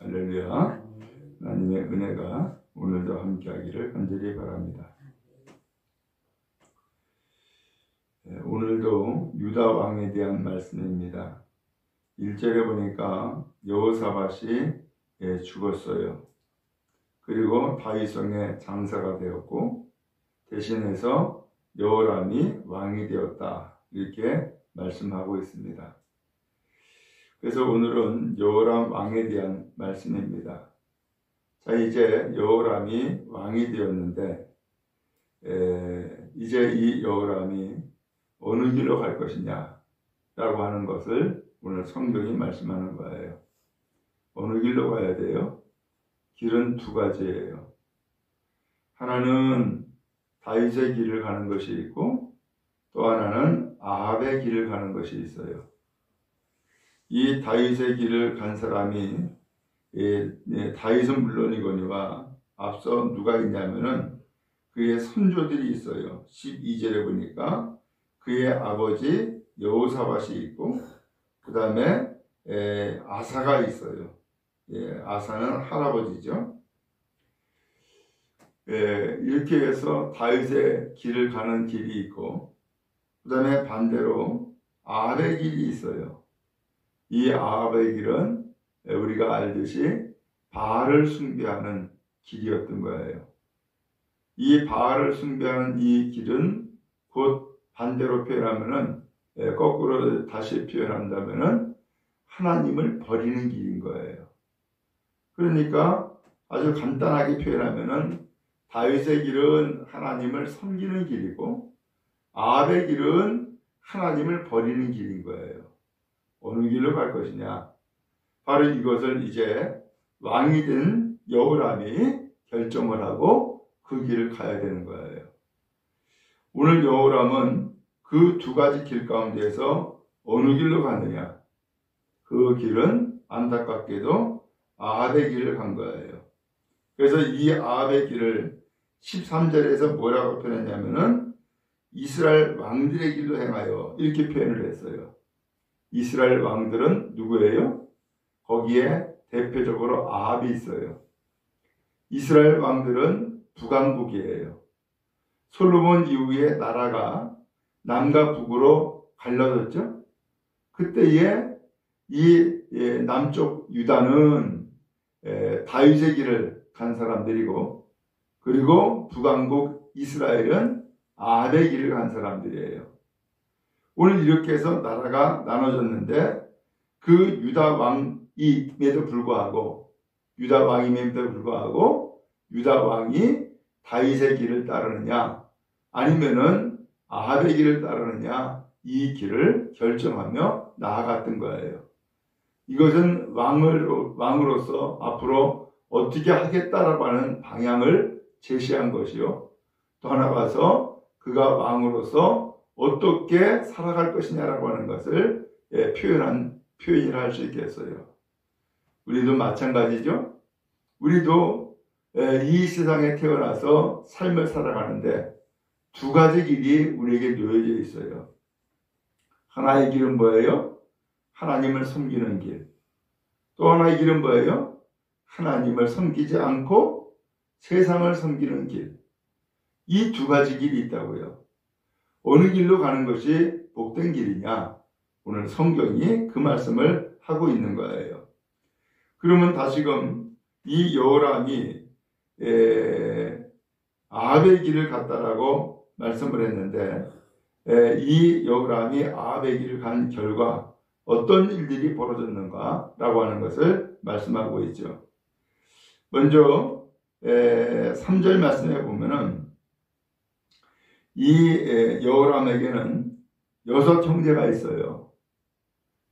할렐루야. 하나님의 은혜가 오늘도 함께하기를 간절히 바랍니다. 오늘도 유다 왕에 대한 말씀입니다. 1절에 보니까 여호사밧이 죽었어요. 그리고 다윗성의 장사가 되었고 대신해서 여호람이 왕이 되었다, 이렇게 말씀하고 있습니다. 그래서 오늘은 여호람 왕에 대한 말씀입니다. 자, 이제 여호람이 왕이 되었는데 이제 이 여호람이 어느 길로 갈 것이냐 라고 하는 것을 오늘 성경이 말씀하는 거예요. 어느 길로 가야 돼요? 길은 두 가지예요. 하나는 다윗의 길을 가는 것이 있고 또 하나는 아합의 길을 가는 것이 있어요. 이 다윗의 길을 간 사람이 다윗은 물론이거니와 앞서 누가 있냐면은 그의 선조들이 있어요. 12절에 보니까 그의 아버지 여호사밧이 있고 그 다음에 아사가 있어요. 아사는 할아버지죠. 이렇게 해서 다윗의 길을 가는 길이 있고 그 다음에 반대로 아합의 길이 있어요. 이 아합의 길은 우리가 알듯이 바알을 숭배하는 길이었던 거예요. 이 바알을 숭배하는 이 길은 곧 반대로 표현하면은, 거꾸로 다시 표현한다면은 하나님을 버리는 길인 거예요. 그러니까 아주 간단하게 표현하면은 다윗의 길은 하나님을 섬기는 길이고 아합의 길은 하나님을 버리는 길인 거예요. 어느 길로 갈 것이냐? 바로 이것을 이제 왕이 된 여호람이 결정을 하고 그 길을 가야 되는 거예요. 오늘 여호람은 그 두 가지 길 가운데에서 어느 길로 가느냐? 그 길은 안타깝게도 아합의 길을 간 거예요. 그래서 이 아합의 길을 13절에서 뭐라고 표현했냐면은 이스라엘 왕들의 길로 행하여, 이렇게 표현을 했어요. 이스라엘 왕들은 누구예요? 거기에 대표적으로 아합이 있어요. 이스라엘 왕들은 북왕국이에요. 솔로몬 이후에 나라가 남과 북으로 갈라졌죠. 그때에 이 남쪽 유다는 다윗의 길을 간 사람들이고 그리고 북왕국 이스라엘은 아합의 길을 간 사람들이에요. 오늘 이렇게 해서 나라가 나눠졌는데 그 유다 왕임에도 불구하고 유다 왕이 다윗의 길을 따르느냐 아니면은 아합의 길을 따르느냐, 이 길을 결정하며 나아갔던 거예요. 이것은 왕으로서 앞으로 어떻게 하겠다라고 하는 방향을 제시한 것이요. 또 하나 가서 그가 왕으로서 어떻게 살아갈 것이냐라고 하는 것을 표현을 할 수 있겠어요. 우리도 마찬가지죠. 우리도 이 세상에 태어나서 삶을 살아가는데 두 가지 길이 우리에게 놓여져 있어요. 하나의 길은 뭐예요? 하나님을 섬기는 길. 또 하나의 길은 뭐예요? 하나님을 섬기지 않고 세상을 섬기는 길. 이 두 가지 길이 있다고요. 어느 길로 가는 것이 복된 길이냐? 오늘 성경이 그 말씀을 하고 있는 거예요. 그러면 다시금 이 여호람이 아합의 길을 갔다라고 말씀을 했는데 이 여호람이 아합의 길을 간 결과 어떤 일들이 벌어졌는가 라고 하는 것을 말씀하고 있죠. 먼저 3절 말씀에 보면은 이 여호람에게는 6 형제가 있어요.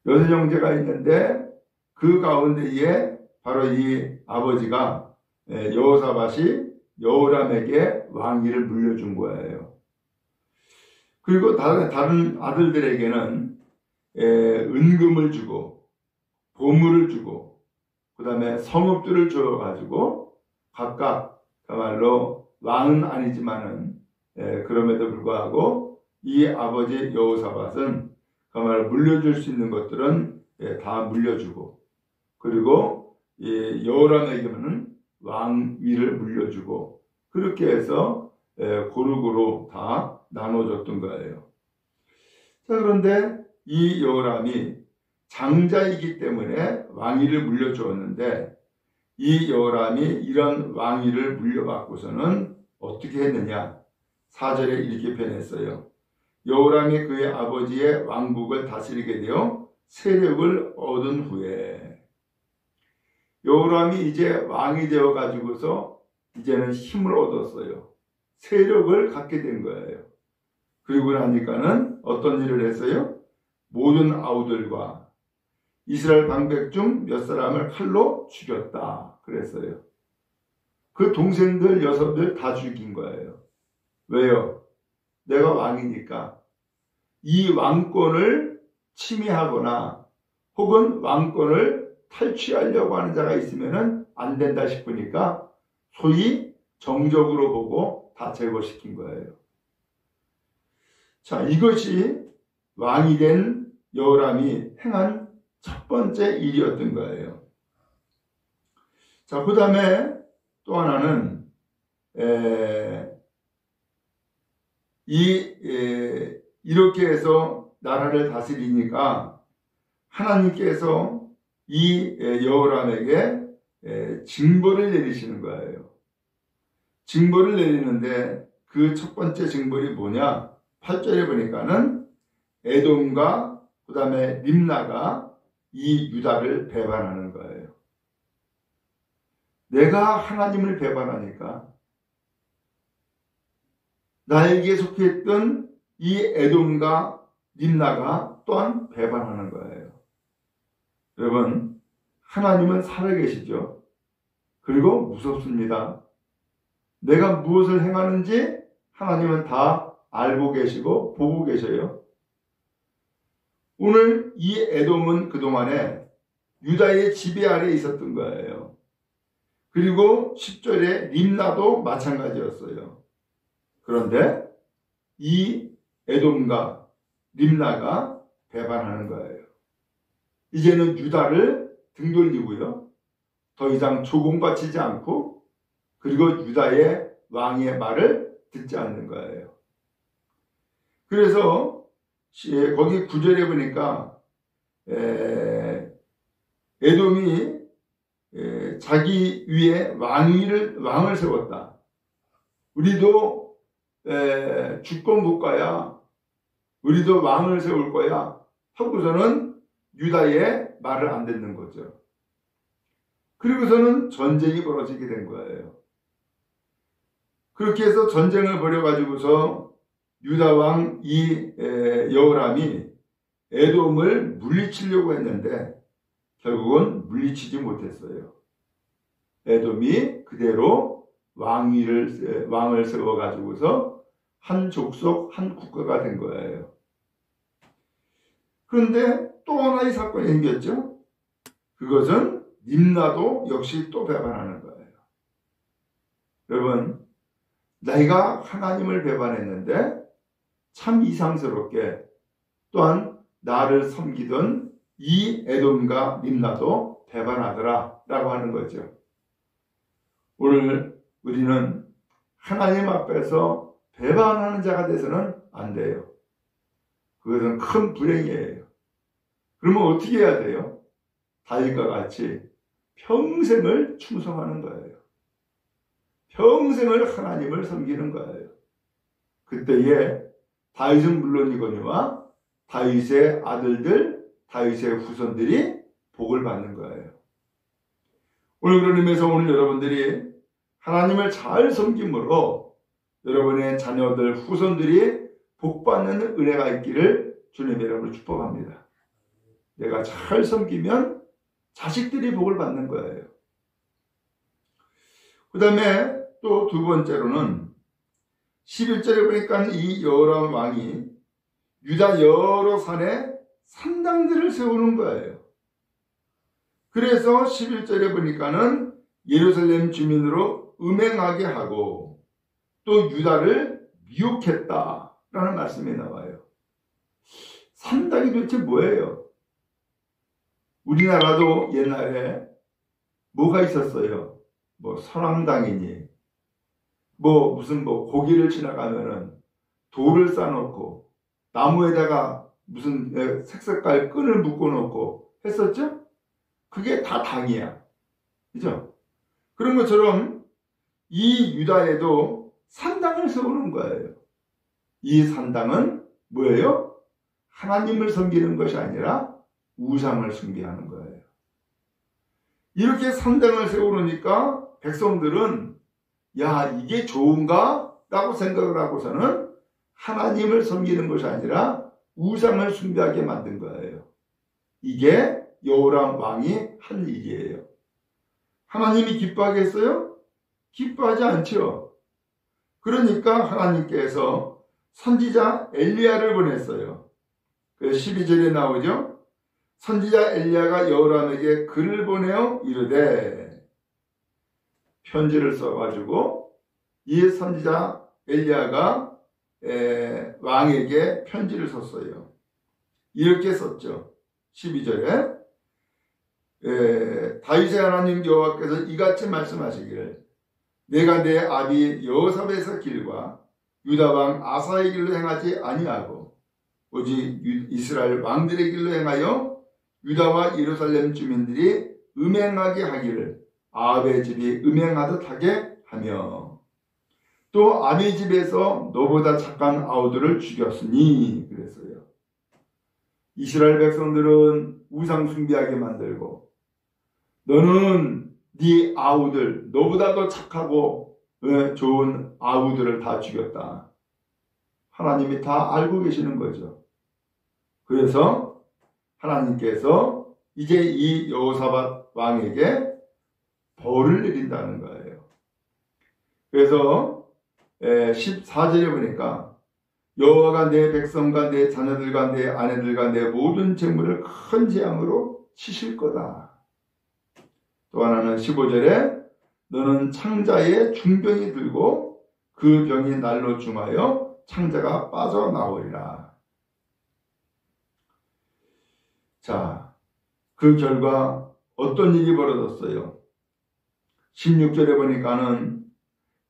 6 형제가 있는데 그 가운데에 바로 이 아버지가 여호사밧이 여호람에게 왕위를 물려준 거예요. 그리고 다른 아들들에게는 은금을 주고 보물을 주고 그 다음에 성읍들을 줘가지고 각각 그야말로 왕은 아니지만은 그럼에도 불구하고 이 아버지 여호사밧은 그야말로 물려줄 수 있는 것들은 다 물려주고 그리고 여호람에게는 왕위를 물려주고 그렇게 해서 고루고루 다 나눠줬던 거예요. 자, 그런데 이 여호람이 장자이기 때문에 왕위를 물려주었는데 이 여호람이 이런 왕위를 물려받고서는 어떻게 했느냐? 4절에 이렇게 표현했어요. 여호람이 그의 아버지의 왕국을 다스리게 되어 세력을 얻은 후에 여호람이 이제 왕이 되어 가지고서 이제는 힘을 얻었어요. 세력을 갖게 된 거예요. 그리고 나니까는 어떤 일을 했어요? 모든 아우들과 이스라엘 방백 중 몇 사람을 칼로 죽였다 그랬어요. 그 동생들 6들 다 죽인 거예요. 왜요? 내가 왕이니까 이 왕권을 침해하거나 혹은 왕권을 탈취하려고 하는 자가 있으면 안 된다 싶으니까 소위 정적으로 보고 다 제거시킨 거예요. 자, 이것이 왕이 된 여호람이 행한 첫 번째 일이었던 거예요. 자, 그 다음에 또 하나는 이렇게 해서 나라를 다스리니까 하나님께서 이 여호람에게 징벌을 내리시는 거예요. 징벌을 내리는데 그 첫 번째 징벌이 뭐냐? 8절에 보니까는 에돔과 그 다음에 림나가 이 유다를 배반하는 거예요. 내가 하나님을 배반하니까 나에게 속했던 이 에돔과 림나가 또한 배반하는 거예요. 여러분, 하나님은 살아계시죠. 그리고 무섭습니다. 내가 무엇을 행하는지 하나님은 다 알고 계시고 보고 계셔요. 오늘 이 에돔은 그동안에 유다의 지배 아래에 있었던 거예요. 그리고 10절에 림나도 마찬가지였어요. 그런데 이 에돔과 림나가 배반하는 거예요. 이제는 유다를 등 돌리고요. 더 이상 조공바치지 않고 그리고 유다의 왕의 말을 듣지 않는 거예요. 그래서 거기 9절에 보니까 에돔이 자기 위에 왕을 세웠다. 우리도 주권 국가야. 우리도 왕을 세울 거야. 하고서는 유다의 말을 안 듣는 거죠. 그리고서는 전쟁이 벌어지게 된 거예요. 그렇게 해서 전쟁을 벌여가지고서 유다 왕 이 여호람이 에돔을 물리치려고 했는데 결국은 물리치지 못했어요. 에돔이 그대로 왕을 세워가지고서 한 족속 한 국가가 된 거예요. 그런데 또 하나의 사건이 생겼죠. 그것은 림나도 역시 또 배반하는 거예요. 여러분, 내가 하나님을 배반했는데 참 이상스럽게 또한 나를 섬기던 이 에돔과 림나도 배반하더라 라고 하는 거죠. 오늘 우리는 하나님 앞에서 배반하는 자가 돼서는 안 돼요. 그것은 큰 불행이에요. 그러면 어떻게 해야 돼요? 다윗과 같이 평생을 충성하는 거예요. 평생을 하나님을 섬기는 거예요. 그때에 다윗은 물론이거니와 다윗의 아들들, 다윗의 후손들이 복을 받는 거예요. 오늘 그런 의미에서 오늘 여러분들이 하나님을 잘 섬김으로 여러분의 자녀들, 후손들이 복받는 은혜가 있기를 주님 여러분을 축복합니다. 내가 잘 섬기면 자식들이 복을 받는 거예요. 그 다음에 또 두 번째로는 11절에 보니까 이 여호람 왕이 유다 여러 산에 산당들을 세우는 거예요. 그래서 11절에 보니까는 예루살렘 주민으로 음행하게 하고 또 유다를 미혹했다라는 말씀이 나와요. 산당이 도대체 뭐예요? 우리나라도 옛날에 뭐가 있었어요? 뭐 선왕당이니 뭐 무슨 뭐 고기를 지나가면은 돌을 쌓아놓고 나무에다가 무슨 색색깔 끈을 묶어놓고 했었죠? 그게 다 당이야. 그죠? 그런 것처럼 이 유다에도 산당을 세우는 거예요. 이 산당은 뭐예요? 하나님을 섬기는 것이 아니라 우상을 숭배하는 거예요. 이렇게 산당을 세우니까 백성들은 야, 이게 좋은가? 라고 생각을 하고서는 하나님을 섬기는 것이 아니라 우상을 숭배하게 만든 거예요. 이게 여호람 왕이 한 일이에요. 하나님이 기뻐하겠어요? 기뻐하지 않죠. 그러니까 하나님께서 선지자 엘리야를 보냈어요. 그 12절에 나오죠. 선지자 엘리야가 여호람에게 글을 보내어 이르되, 편지를 써가지고 이 선지자 엘리야가 왕에게 편지를 썼어요. 이렇게 썼죠. 12절에 다윗의 하나님 여호와께서 이같이 말씀하시기를, 내가 내 아비 여호사밧의 길과 유다 왕 아사의 길로 행하지 아니하고 오직 이스라엘 왕들의 길로 행하여 유다와 예루살렘 주민들이 음행하게 하기를 아합의 집이 음행하듯 하게 하며, 또 아비 집에서 너보다 착한 아우들을 죽였으니 그랬어요. 이스라엘 백성들은 우상 숭배하게 만들고, 너는 네 아우들, 너보다 더 착하고 좋은 아우들을 다 죽였다. 하나님이 다 알고 계시는 거죠. 그래서 하나님께서 이제 이 여호사밧 왕에게 벌을 내린다는 거예요. 그래서 14절에 보니까 여호와가 내 백성과 내 자녀들과 내 아내들과 내 모든 재물을 큰 재앙으로 치실 거다. 또 하나는 15절에 너는 창자에 중병이 들고 그 병이 날로 중하여 창자가 빠져나오리라. 자, 그 결과 어떤 일이 벌어졌어요? 16절에 보니까는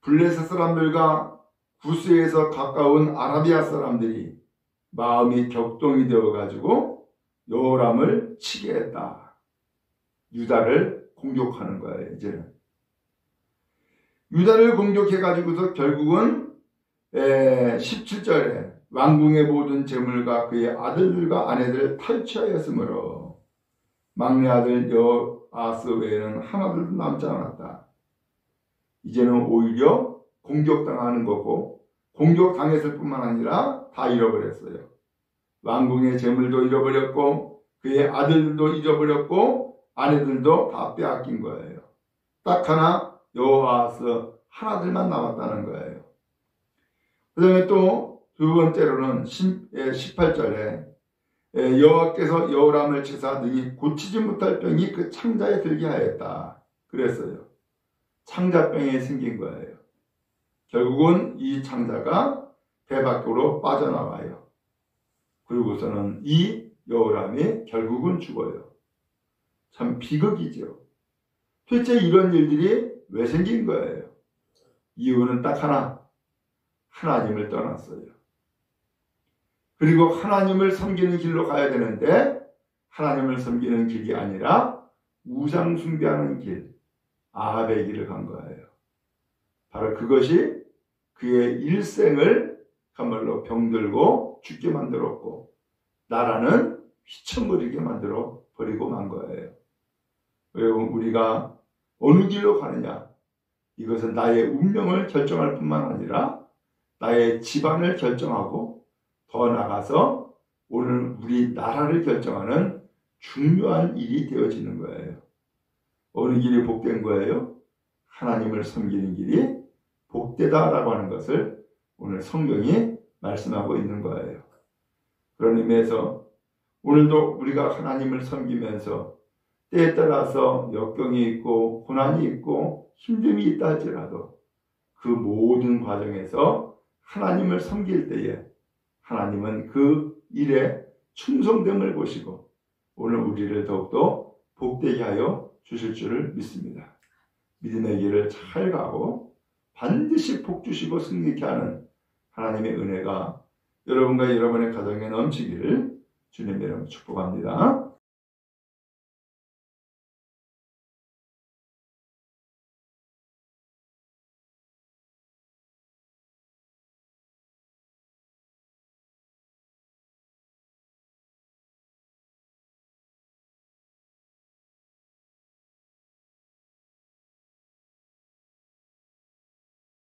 블레셋 사람들과 구스에서 가까운 아라비아 사람들이 마음이 격동이 되어가지고 여호람을 치게 했다. 유다를 공격하는 거예요. 이제는 유다를 공격해가지고서 결국은 17절에 왕궁의 모든 재물과 그의 아들들과 아내들을 탈취하였으므로 막내 아들 여호아스 외에는 하나들도 남지 않았다. 이제는 오히려 공격당하는 거고, 공격당했을 뿐만 아니라 다 잃어버렸어요. 왕궁의 재물도 잃어버렸고 그의 아들들도 잃어버렸고 아내들도 다 빼앗긴 거예요. 딱 하나 여호아스 하나들만 남았다는 거예요. 그 다음에 또 두 번째로는 18절에 여호와께서 여호람을 치사 능히 고치지 못할 병이 그 창자에 들게 하였다. 그랬어요. 창자병이 생긴 거예요. 결국은 이 창자가 배 밖으로 빠져나와요. 그리고서는 이 여호람이 결국은 죽어요. 참 비극이죠. 도대체 이런 일들이 왜 생긴 거예요? 이유는 딱 하나, 하나님을 떠났어요. 그리고 하나님을 섬기는 길로 가야 되는데 하나님을 섬기는 길이 아니라 우상 숭배하는 길, 아합의 길을 간 거예요. 바로 그것이 그의 일생을 그야말로 병들고 죽게 만들었고 나라는 휘청거리게 만들어 버리고 만 거예요. 왜 우리가 어느 길로 가느냐? 이것은 나의 운명을 결정할 뿐만 아니라 나의 집안을 결정하고 더 나아가서 오늘 우리 나라를 결정하는 중요한 일이 되어지는 거예요. 어느 길이 복된 거예요? 하나님을 섬기는 길이 복되다라고 하는 것을 오늘 성경이 말씀하고 있는 거예요. 그런 의미에서 오늘도 우리가 하나님을 섬기면서 때에 따라서 역경이 있고 고난이 있고 힘듦이 있다 할지라도 그 모든 과정에서 하나님을 섬길 때에 하나님은 그 일에 충성됨을 보시고 오늘 우리를 더욱더 복되게 하여 주실 줄을 믿습니다. 믿음의 길을 잘 가고 반드시 복 주시고 승리케 하는 하나님의 은혜가 여러분과 여러분의 가정에 넘치기를 주님의 이름으로 축복합니다.